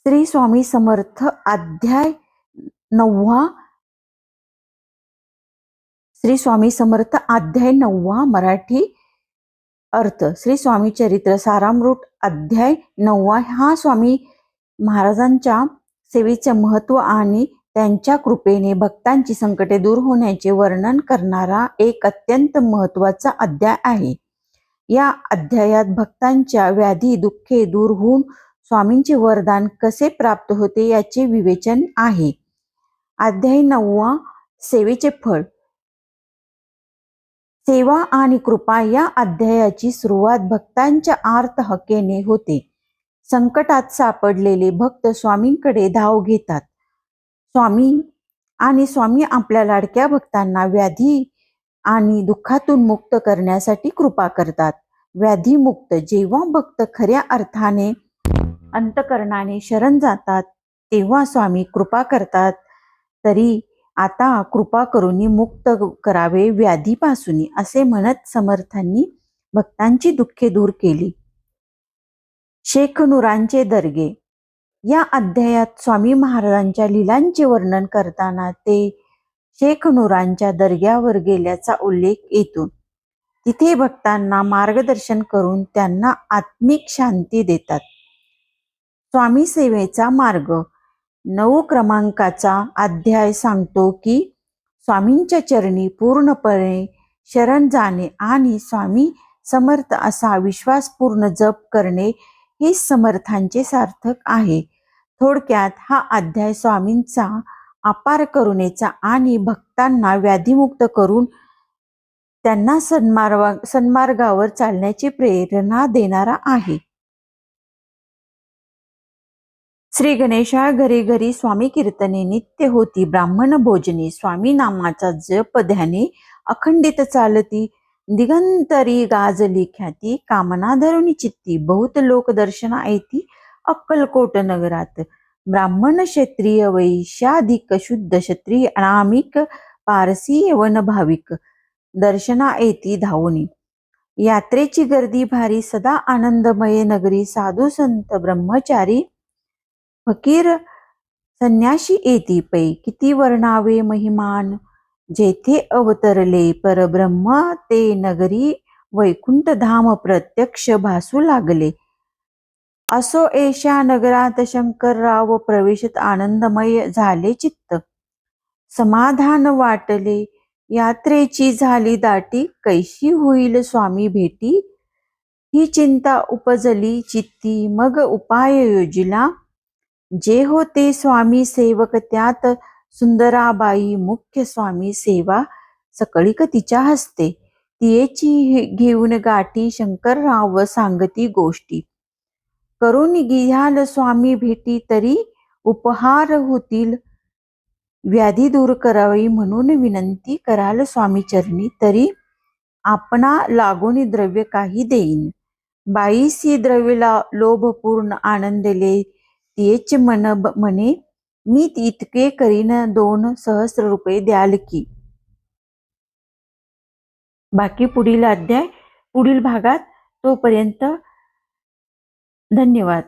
श्री स्वामी समर्थ अध्याय 9. श्री स्वामी समर्थ अध्याय 9 मराठी अर्थ. श्री स्वामी चरित्र सारामृत अध्याय 9 हा स्वामी महाराजांच्या सेवेचे महत्व आणि त्यांच्या कृपेने भक्तांची संकटे दूर होण्याचे वर्णन करणारा एक अत्यंत महत्वाचा अध्याय आहे. या अध्यायात भक्तांच्या व्याधी दुःखे दूर होऊन स्वामींचे वरदान कसे प्राप्त होते याचे विवेचन आहे. अध्याय 9 सेवेचे फळ. सेवा आणि कृपा या अध्यायाची सुरुवात भक्तांच्या आर्तहकेने होते. संकटात सापडलेले भक्त स्वामींकडे धाव घेतात. स्वामी आपल्या लाडक्या भक्तांना व्याधी आणि दुःखातून मुक्त करण्यासाठी कृपा करतात. व्याधीमुक्त जेव्हा भक्त खऱ्या अर्थाने अंतकरणाने शरण जातात तेव्हा स्वामी कृपा करतात. तरी आता कृपा करून मुक्त करावे व्याधीपासून असे म्हणत समर्थांनी भक्तांची दुःखे दूर केली. शेख नूरांचे दर्गे. या अध्यायात स्वामी महाराजांच्या लीलांचे वर्णन करताना ते शेख नूरांच्या दर्ग्यावर गेल्याचा उल्लेख येतो. तिथे भक्तांना मार्गदर्शन करून त्यांना आत्मिक शांती देतात. स्वामी सेवेचा मार्ग. 9 क्रमांकाचा अध्याय सांगतो की स्वामींच्या चरणी पूर्णपणे शरण जाणे आणि स्वामी समर्थ असा विश्वासपूर्ण जप करणे हे समर्थांचे सार्थक आहे. थोडक्यात हा अध्याय स्वामींचा अपार करुणेचा आणि भक्तांना व्याधीमुक्त करून त्यांना सन्मार्गावर चालण्याची प्रेरणा देणारा आहे. श्री गणेशा घरी घरी स्वामी कीर्तने नित्य होती. ब्राह्मण भोजनी स्वामी नामाचा जप ध्याने अखंडित चालती. दिगंतरी गाजली ख्याती कामना धरुनी चित्ती. बहुत लोक दर्शना येती अक्कलकोट नगरात. ब्राह्मण क्षत्रिय वैश्याधिक शुद्ध क्षत्रिय अनामिक पारसी वन भाविक दर्शना येती धावनी. यात्रेची गर्दी भारी सदा आनंदमय नगरी. साधू संत ब्रह्मचारी फकीर संन्याशी येती पै. किती वर्णावे महिमान जेथे अवतरले परब्रह्म ते नगरी. वैकुंठ धाम प्रत्यक्ष भासू लागले. असो एशा नगरात शंकरराव प्रवेशत आनंदमय झाले चित्त. समाधान वाटले यात्रेची झाली दाटी. कैशी होईल स्वामी भेटी ही चिंता उपजली चित्ती. मग उपाय योजिला जे होते स्वामी सेवक त्यात. सुंदराबाई मुख्य स्वामी सेवा सकळीक तिच्या हस्ते. तियेची घेऊन गाठी शंकरराव सांगती गोष्टी. करून घ्याल स्वामी भेटी तरी उपहार होतील. व्याधी दूर करावी म्हणून विनंती कराल स्वामी चरणी तरी आपणा लागून द्रव्य काही देईन. बाईसी द्रव्य लोभपूर्ण आनंदले तियेच मन म्हणे मी इतके करीन 2 सहस्र रुपये द्याल की. बाकी पुढील अध्याय पुढील भागात. तोपर्यंत धन्यवाद.